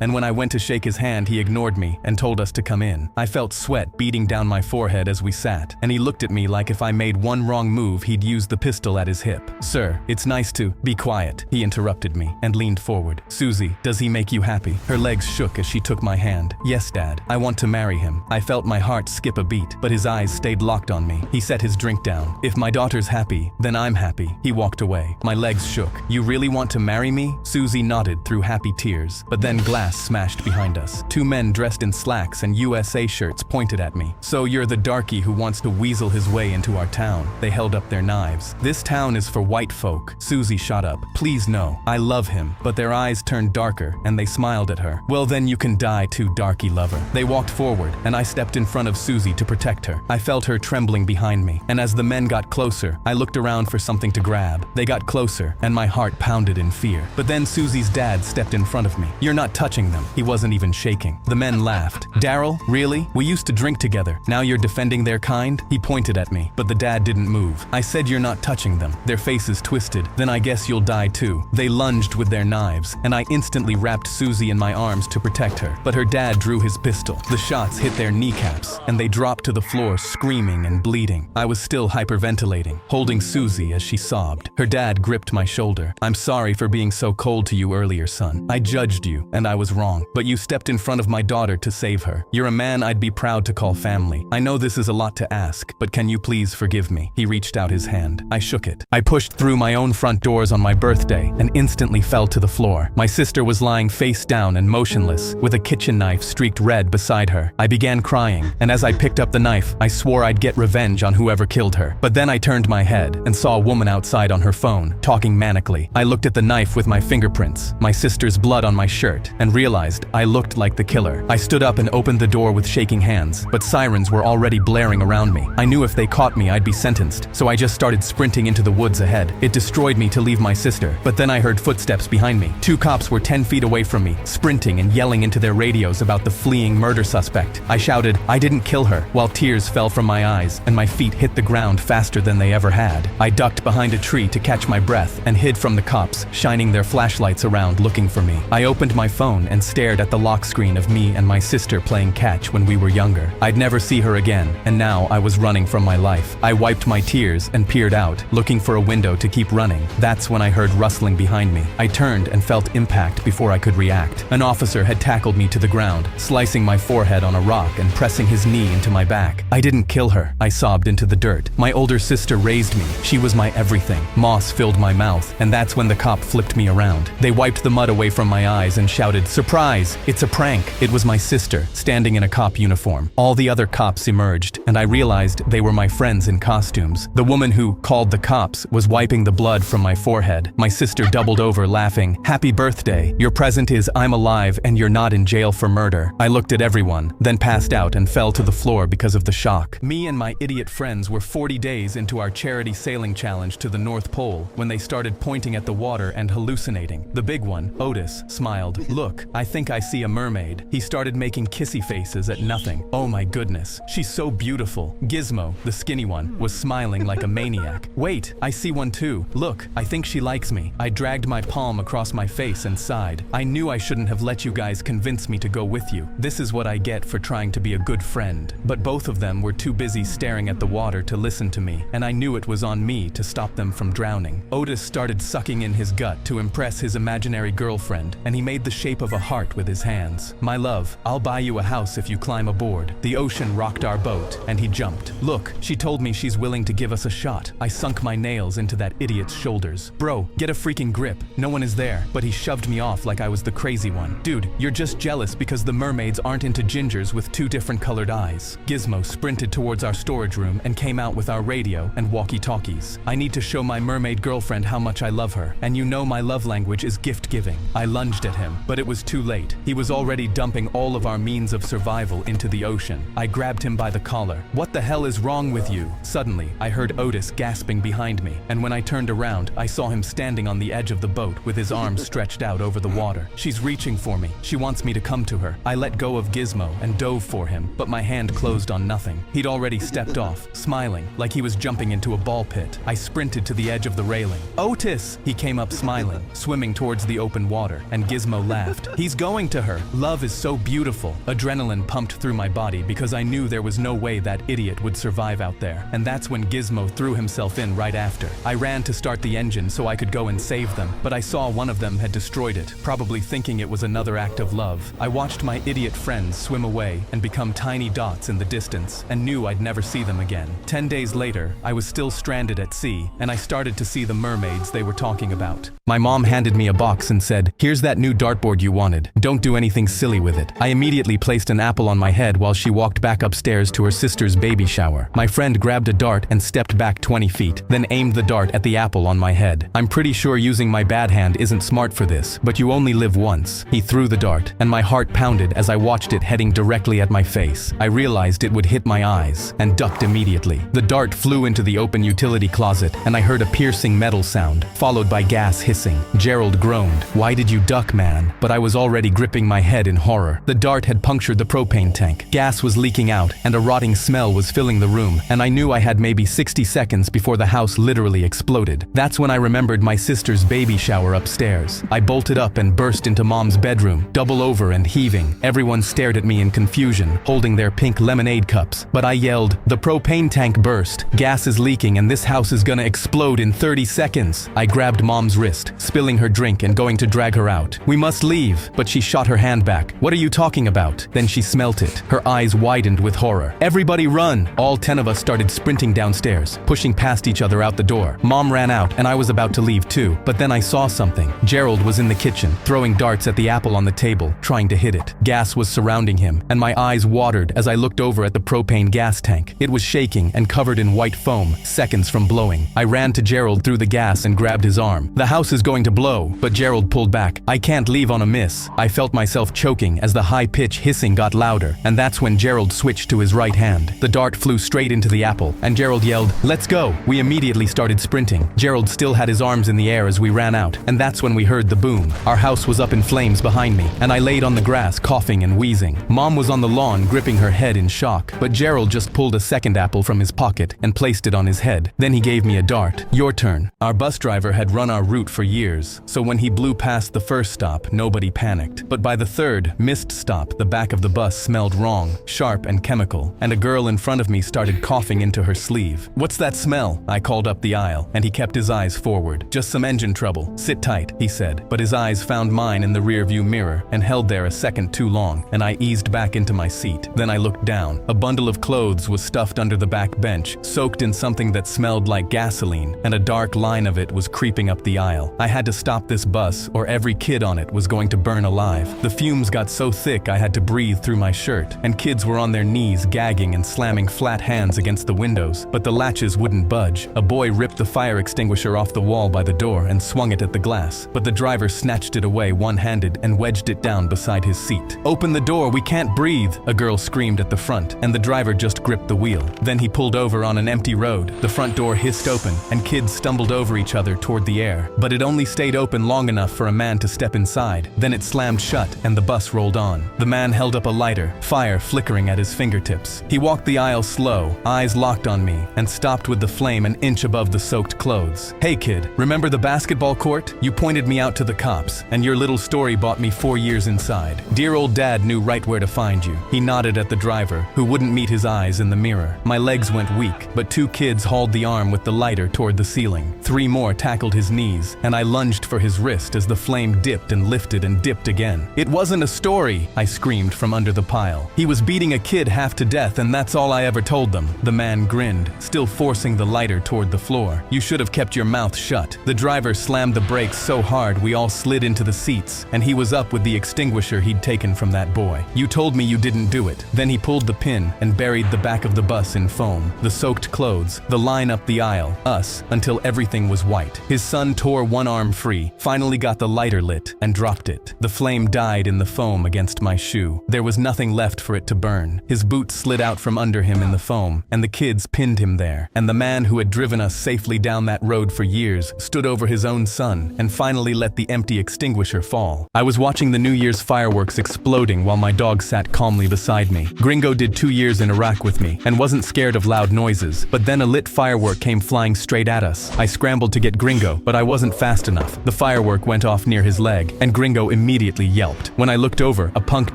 and when I went to shake his hand, he ignored me and told us to come in. I felt sweat beating down my forehead as we sat, and he looked at me like if I made one wrong move, he'd use the pistol at his hip. "Sir, it's nice to be quiet," he interrupted me and leaned forward. "Susie, does he make you happy?" Her legs shook as she took my hand. "Yes, Dad. I want to marry him." I felt my heart skip a beat, but his eyes stayed locked on me. He set his drink down. "If my daughter's happy, then I'm happy." He walked away. My legs shook. "You really want to marry me?" Susie nodded through happy tears, but then glass smashed behind us. Two men dressed in slacks and USA shirts pointed at me. "So you're the darky who wants to weasel his way into our town." They held up their knives. "This town is for white folk." Susie shot up. "Please no. I love him." But their eyes turned darker and they smiled at her. "Well then you can die too, darky lover." They walked forward and I stepped in front of Susie to protect her. I felt her trembling behind me, and as the men got closer, I looked around for something to grab. They got closer and my heart pounded in fear. But then Susie's dad stepped in front of me. "You're not touching them." He wasn't even shaking. The men laughed. "Daryl, really? We used to drink together. Now you're defending their kind?" He pointed at me, but the dad didn't move. I said, "You're not touching them." Their faces twisted. "Then I guess you'll die too." They lunged with their knives, and I instantly wrapped Susie in my arms to protect her. But her dad drew his pistol. The shots hit their kneecaps, and they dropped to the floor screaming and bleeding. I was still hyperventilating, holding Susie as she sobbed. Her dad gripped my shoulder. "I'm sorry for being so cold to you earlier, son. I judged you, and I was wrong. But you stepped in front of my daughter to save her. You're a man I'd be proud to call family. I know this is a lot to ask, but can you please forgive me?" He reached out his hand. I shook it. I pushed through my own front doors on my birthday and instantly fell to the floor. My sister was lying face down and motionless, with a kitchen knife streaked red beside her. I began crying, and as I picked up the knife, I swore I'd get revenge on whoever killed her. But then I turned my head and saw a woman outside on her phone, talking manically. I looked at the knife with my fingerprints, my sister's blood on my shirt, and realized I looked like the killer. I stood up and opened the door with shaking hands, but sirens were already blaring around me. I knew if they caught me, I'd be sentenced, so I just started sprinting into the woods ahead. It destroyed me to leave my sister, but then I heard footsteps behind me. Two cops were 10 feet away from me, sprinting and yelling into their radios about the fleeing murder suspect. I shouted, "I didn't kill her," while tears fell from my eyes and my feet hit the ground faster than they ever had. I ducked behind a tree to catch my breath and hid from the cops, shining their flashlights around looking for me. I opened my phone and stared at the lock screen of me and my sister playing catch when we were younger. I'd never see her again, and now I was running from my life. I wiped my tears and peered out, looking for a window to keep running. That's when I heard rustling behind me. I turned and felt impact before I could react. An officer had tackled me to the ground, slicing my forehead on a rock and pressing his knee into my back. "I didn't kill her," I sobbed into the dirt. "My older sister raised me. She was my everything." Moss filled my mouth, and that's when the cop flipped me around. They wiped the mud away from my eyes and shouted, "Surprise! It's a prank!" It was my sister, standing in a cop uniform. All the other cops emerged, and I realized they were my friends in costumes. The woman who called the cops was wiping the blood from my forehead. My sister doubled over, laughing. "Happy birthday. Your present is I'm alive and you're not in jail for murder." I looked at everyone, then passed out and fell to the floor because of the shock. Me and my idiot friends were 40 days into our charity sailing challenge to the North Pole when they started pointing at the water and hallucinating. The big one, Otis, smiled. "Look, I think I see a mermaid." He started making kissy faces at nothing. "Oh my goodness, she's so beautiful." Gizmo, the skinny one, was smiling like a maniac. "Wait, I see one too. Look, I think she likes me." I dragged my palm across my face and sighed. I knew I shouldn't have let you guys convince me to go with you. This is what I get for trying to be a good friend. But both of them were too busy staring at the water to listen to me, and I knew it was on me to stop them from drowning. Otis started sucking in his gut to impress his imaginary girlfriend, and he made the shape of a heart with his hands. "My love, I'll buy you a house if you climb aboard." The ocean rocked our boat, and he jumped. "Look, she told me she's willing to give us a shot." I sunk my nails into that idiot's shoulders. "Bro, get a freaking grip. No one is there." But he shoved me off like I was the crazy one. "Dude, you're just jealous because the mermaids aren't into gingers with two different colored eyes." Gizmo sprinted towards our storage room and came out with our radio and walkie-talkies. "I need to show my mermaid girlfriend how much I love her, and you know my love language is gift-giving." I lunged at him, but it was too late. He was already dumping all of our means of survival into the ocean. I grabbed him by the collar. "What the hell is wrong with you?" Suddenly, I heard Otis gasping behind me, and when I turned around, I saw him standing on the edge of the boat with his arms stretched out over the water. "She's reaching for me. She wants me to come to her." I let go of Gizmo and dove for him, but my hand closed on nothing. He'd already stepped off, smiling, like he was jumping into a ball pit. I sprinted to the edge of the railing. "Otis!" He came up smiling, swimming towards the open water, and Gizmo laughed. He's going to her. Love is so beautiful. Adrenaline pumped through my body because I knew there was no way that idiot would survive out there. And that's when Gizmo threw himself in right after. I ran to start the engine so I could go and save them, but I saw one of them had destroyed it, probably thinking it was another act of love. I watched my idiot friends swim away and become tiny dots in the distance and knew I'd never see them again. 10 days later, I was still stranded at sea and I started to see the mermaids they were talking about. My mom handed me a box and said, "Here's that new dartboard you wanted. Don't do anything silly with it." I immediately placed an apple on my head while she walked back upstairs to her sister's baby shower. My friend grabbed a dart and stepped back 20 feet, then aimed the dart at the apple on my head. "I'm pretty sure using my bad hand isn't smart for this, but you only live once." He threw the dart, and my heart pounded as I watched it heading directly at my face. I realized it would hit my eyes, and ducked immediately. The dart flew into the open utility closet, and I heard a piercing metal sound, followed by gas hissing. Gerald groaned, "Why did you duck, man?" But I was already gripping my head in horror. The dart had punctured the propane tank. Gas was leaking out, and a rotting smell was filling the room, and I knew I had maybe 60 seconds before the house literally exploded. That's when I remembered my sister's baby shower upstairs. I bolted up and burst into Mom's bedroom, double over and heaving. Everyone stared at me in confusion, holding their pink lemonade cups. But I yelled, "The propane tank burst. Gas is leaking and this house is gonna explode in 30 seconds. I grabbed Mom's wrist, spilling her drink and going to drag her out. "We must leave," but she shot her hand back. "What are you talking about?" Then she smelt it. Her eyes widened with horror. "Everybody run!" All 10 of us started sprinting downstairs, pushing past each other out the door. Mom ran out and I was about to leave too, but then I saw something. Gerald was in the kitchen, throwing darts at the apple on the table, trying to hit it. Gas was surrounding him, and my eyes watered as I looked over at the propane gas tank. It was shaking and covered in white foam, seconds from blowing. I ran to Gerald through the gas and grabbed his arm. "The house is going to blow," but Gerald pulled back. "I can't leave on a miss." I felt myself choking as the high-pitched hissing got louder, and that's when Gerald switched to his right hand. The dart flew straight into the apple, and Gerald yelled, "Let's go!" We immediately started sprinting. Gerald still had his arms in the air as we ran out, and that's when we heard the boom. Our house was up in flames behind me, and I laid on the grass coughing and wheezing. Mom was on the lawn gripping her head in shock, but Gerald just pulled a second apple from his pocket and placed it on his head. Then he gave me a dart. "Your turn." Our bus driver had run our route for years, so when he blew past the first stop, nobody panicked. But by the third, missed stop, the back of the bus smelled wrong, sharp and chemical, and a girl in front of me started coughing into her sleeve. "What's that smell?" I called up the aisle, and he kept his eyes forward. "Just some engine trouble. Sit tight," he said, but his eyes found mine in the rearview mirror and held there a second too long, and I eased back into my seat. Then I looked down. A bundle of clothes was stuffed under the back bench, soaked in something that smelled like gasoline, and a dark line of it was creeping up the aisle. I had to stop this bus, or every kid on it was going to burn alive. The fumes got so thick I had to breathe through my shirt, and kids were on their knees gagging and slamming flat hands against the windows, but the latches wouldn't budge. A boy ripped the fire extinguisher off the wall by the door and swung it at the glass, but the driver snatched it away one-handed and wedged it down beside his seat. "Open the door, we can't breathe," a girl screamed at the front, and the driver just gripped the wheel. Then he pulled over on an empty road. The front door hissed open, and kids stumbled over each other toward the air. But it only stayed open long enough for a man to step inside. Then it slammed shut, and the bus rolled on. The man held up a lighter, fire flickering at his fingertips. He walked the aisle slow, eyes locked on me, and stopped with the flame an inch above the soaked clothes. "Hey kid, remember the basketball court? You pointed me out to the cops, and your little story bought me 4 years inside. Dear old dad knew right where to find you." He nodded at the driver, who wouldn't meet his eyes in the mirror. My legs went weak, but 2 kids hauled the arm with the lighter toward the ceiling. 3 more tackled his knees, and I lunged for his wrist as the flame dipped and lifted and dipped again. "It wasn't a story," I screamed from under the pile. "He was beating a kid half to death, and that's all I ever told them." The man grinned, still forcing the lighter toward the floor. "You should have kept your mouth shut." The driver slammed the brakes so hard we all slid into the seats, and he was up with the extinguisher he'd taken from that boy. "You told me you didn't do it." Then he pulled the pin and buried the back of the bus in foam, the soaked clothes, the line up the aisle, us, until everything was white. His son tore one arm free, finally got the lighter lit, and dropped it. The flame died in the foam against my shoe. There was nothing left for it to burn. His boots slid out from under him in the foam, and the kids pinned him there. And the man who had driven us safely down that road for years stood over his own son and finally let the empty extinguisher fall. I was watching the New Year's fireworks exploding while my dog sat calmly beside me. Gringo did 2 years in Iraq with me and wasn't scared of loud noises, but then a lit firework came flying straight at us. I scrambled to get Gringo, but I wasn't fast enough. The firework went off near his leg, and Gringo immediately yelped. When I looked over, a punk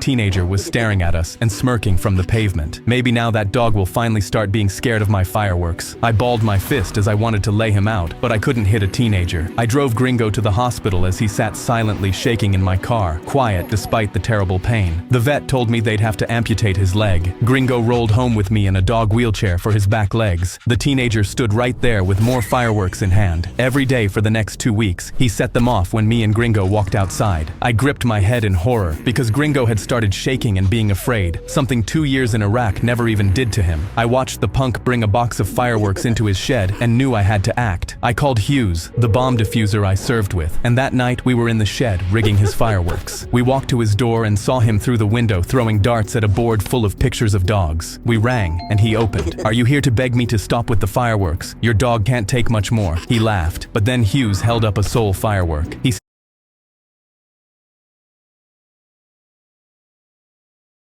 teenager was staring at us and smirking from the pavement. Maybe now that dog will finally start being scared of my fireworks. I balled my fist as I wanted to lay him out, but I couldn't hit a teenager. I drove Gringo to the hospital as he sat silently shaking in my car, quiet despite the terrible pain. The vet told me they'd have to amputate his leg. Gringo rolled home with me in a dog wheelchair for his back legs. The teenager stood right there with more fireworks in hand. Every day for the next 2 weeks, he set them off when me and Gringo walked outside. I gripped my head in horror because Gringo had started shaking and being afraid, something 2 years in Iraq never even did to him. I watched the punk bring a box of fireworks into his shed and knew I had to act. I called Hughes, the bomb diffuser I served with, and that night we were in the shed rigging his fireworks. We walked to his door and saw him through the window throwing darts at a board full of pictures of dogs. We rang and he opened. "Are you here to beg me to stop with the fireworks? Your dog can't take much more." He laughed, but then Hughes held up a sole firework. He